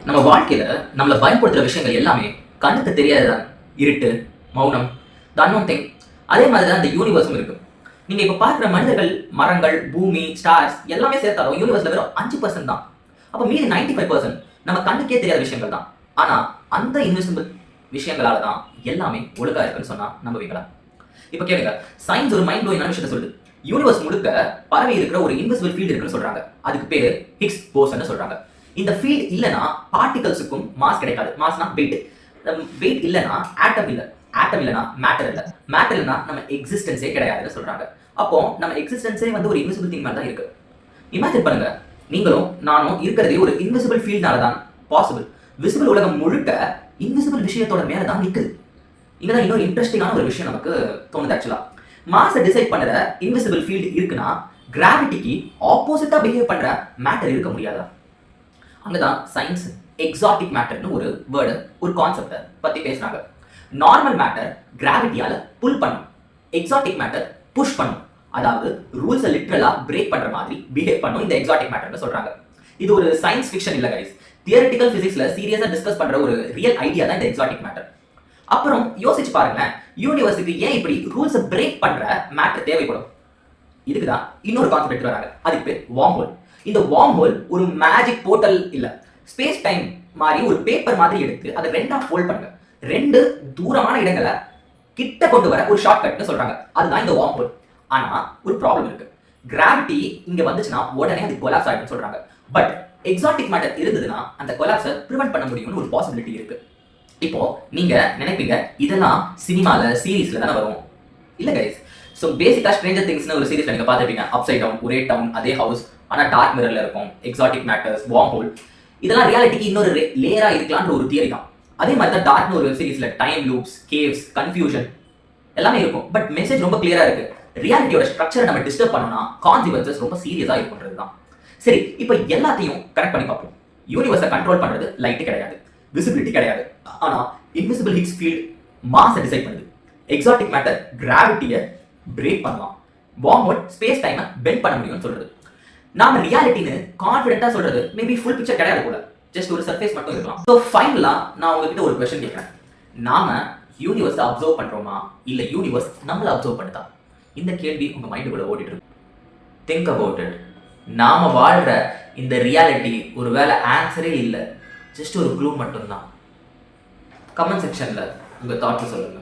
நம்ம வாழ்க்கையில நம்மளை பயன்படுத்துற விஷயங்கள் எல்லாமே கண்ணுக்கு தெரியாதுதான். இருட்டு, மௌனம், த அன்னோன் திங். அதே மாதிரி தான் இந்த யூனிவர்ஸும் இருக்கு. நீங்க இப்ப பார்க்குற மனிதர்கள், மரங்கள், பூமி, ஸ்டார்ஸ் எல்லாமே சேர்த்தாலும் யூனிவர்ஸ்ல வெறும் 5% தான். அப்ப மீதி 95% நம்ம கண்ணுக்கே தெரியாத விஷயங்கள் தான். ஆனா அந்த இன்விசிபிள் விஷயங்களால தான் எல்லாமே ஒழுங்கா இருக்குன்னு சொன்னா நம்புவீங்களா? இப்ப கேளுங்க, சயின்ஸ் ஒரு மைண்ட் ப்ளோயிங்கான விஷயத்தை சொல்லுது. யூனிவர்ஸ் முழுக்க பரவி இருக்கிற ஒரு இன்விசிபிள் ஃபீல்ட் இருக்குன்னு சொல்றாங்க. அதுக்கு பேரு ஹிக்ஸ் போசன் சொல்றாங்க. இந்த ஃபீல்ட் இல்லனா பார்ட்டிகல்ஸுக்கும் மாஸ் கிடைக்காது. மாஸ்னா வெயிட். வெயிட் இல்லனா ஆட்டம் இல்ல. ஆட்டம் இல்லனா மேட்டர் இல்ல. மேட்டர் இல்லனா நம்ம எக்ஸிஸ்டன்ஸே கிடையாதுன்னு சொல்றாங்க. அப்போ நம்ம எக்ஸிஸ்டன்ஸே வந்து ஒரு இன்விசிபிள் திங் மாதிரி தான் இருக்கு. இமேஜின் பண்ணுங்க, நீங்களும் நானும் இருக்கிறதே ஒரு இன்விசிபிள் ஃபீல்ட்னால தான் பாசிபிள். விசிபிள் உலகம் முழுக்க இன்விசிபிள் விஷயத்தோட மேல தான் நிக்குது. இங்கதான் இன்னொரு இன்ட்ரெஸ்டிங்கான ஒரு விஷயம் நமக்கு தோணுது. ஆக்சுவலா மாஸை டிசைட் பண்ற இன்விசிபிள் ஃபீல்ட் இருக்குன்னா கிராவிட்டிக்கு ஆப்போசிட்டா பிஹேவ் பண்ற மேட்டர் இருக்க முடியாதா? அங்கதான் சயின்ஸ் எக்ஸாட்டிக் மேட்டர்னு ஒரு வேர்டு, ஒரு கான்செப்டை பத்தி பேசுறாங்க. நார்மல் மேட்டர் கிராவிட்டியால புல் பண்ணும், எக்ஸாட்டிக் மேட்டர் புஷ் பண்ணும். அதாவது ரூல்ஸை லிட்டரலா பிரேக் பண்ற மாதிரி பிஹேவ் பண்ணும் இந்த எக்ஸாட்டிக் மேட்டர்னு சொல்றாங்க. இது ஒரு சயின்ஸ் ஃபிக்ஷன் இல்ல கைஸ். தியரிட்டிக்கல் பிசிக்ஸ்ல சீரியஸா டிஸ்கஸ் பண்ற ஒரு ரியல் ஐடியா தான் இந்த எக்ஸாட்டிக் மேட்டர். அப்புறம் யோசிச்சு பாருங்க, யூனிவர்ஸுக்கு ஏன் இப்படி ரூல்ஸை பிரேக் பண்ற மேட்டர் தேவைப்படும்? இதுக்குதான் இன்னொரு கான்செப்ட் வராங்க. அதுக்கு பேர் வார்ம் ஹோல். இந்த வார்ம் ஹோல் ஒரு மேஜிக் போர்ட்டல் இல்ல, ஸ்பேஸ் டைம் மாதிரி ஒரு பேப்பர் மாதிரி எடுத்து அதை ரெண்டா ஃபோல்ட் பண்ணுங்க. ரெண்டு தூரமான இடங்களை கிட்ட கொண்டு வர ஒரு ஷார்ட்கட்னு சொல்றாங்க. அதுதான் இந்த வார்ம் ஹோல். ஆனா ஒரு ப்ராப்ளம் இருக்கு. கிராவிட்டி இங்க வந்துச்சுன்னா உடனே அது கொலாப்ஸ் ஆயிடும்னு சொல்றாங்க. பட் எக்ஸாட்டிக் மேட்டர் இருந்ததுன்னா அந்த கொலாப்ஸை ப்ரிவென்ட் பண்ண முடியும்னு ஒரு பாசிபிலிட்டி இருக்கு. இப்போ நீங்க நினைப்பீங்க இதெல்லாம் சினிமால சீரீஸ்ல தானே வரும். இல்ல கைஸ். ஸோ பேசிக்கா ஸ்ட்ரேஞ்சர் திங்ஸ்னு ஒரு சீரீஸ்ல நீங்க பார்த்துருப்பீங்க. அப்சைட் டவுன், ஒரே டவுன், அதே ஹவுஸ், ஆனா டார்க் மிரர்ல இருக்கும். எக்ஸாட்டிக் மேட்டர்ஸ், வார்ம் ஹோல், இதெல்லாம் ரியாலிட்டிக்கு இன்னொரு லேயரா இருக்கலாம்ன்ற ஒரு தியரி தான். அதே மாதிரி தான் டார்க்னு ஒரு சீரீஸ்ல டைம் லூப்ஸ், கேவ்ஸ், கன்ஃபியூஷன் எல்லாமே இருக்கும். பட் மெசேஜ் ரொம்ப கிளியரா இருக்கு. ரியாலிட்டியோட ஸ்ட்ரக்சரை நம்ம டிஸ்டர்ப் பண்ணோம்னா கான்சிக்வன்சஸ் ரொம்ப சீரியஸா இருக்குன்றது தான். சரி, இப்போ எல்லாத்தையும் கனெக்ட் பண்ணி பார்ப்போம். யூனிவர்ஸை கண்ட்ரோல் பண்றது லைட் கிடையாது, விசிபிலிட்டி கிடையாது. ஆனா இன்விசிபிள் ஹிக்ஸ் ஃபீல்ட் மாஸை டிசைட் பண்ணுது. எக்ஸாட்டிக் மேட்டர் கிராவிட்டியை பிரேக் பண்ணலாம். வார்ம் ஹோல் ஸ்பேஸ் டைமை பெண்ட் பண்ண முடியும்னு சொல்றது. நாம ரியாலிட்டின்னு கான்ஃபிடென்ட்டா சொல்றது மேபி ஃபுல் பிக்சர் கிடையாது கூட, ஜஸ்ட் ஒரு சர்ஃபேஸ் மட்டும் இருக்கலாம். ஸோ ஃபைனலா நான் உங்ககிட்ட ஒரு கொஸ்டின் கேட்கிறேன். நாம யூனிவர்ஸை அப்சர்வ் பண்றோமா இல்ல யூனிவர்ஸ் நம்மளை அப்சர்வ் பண்ணுதா? இந்த கேள்வி உங்க மைண்டுக்குள்ள ஓடிட்டு இருக்கு. Think about it. நாம வாழ்ற இந்த ரியாலிட்டி ஒருவேளை ஆன்சரே இல்லை, ஜஸ்ட் ஒரு க்ளூ மட்டும்தான். கமெண்ட் செக்ஷன்ல உங்க தாட்ஸ் சொல்லுங்க.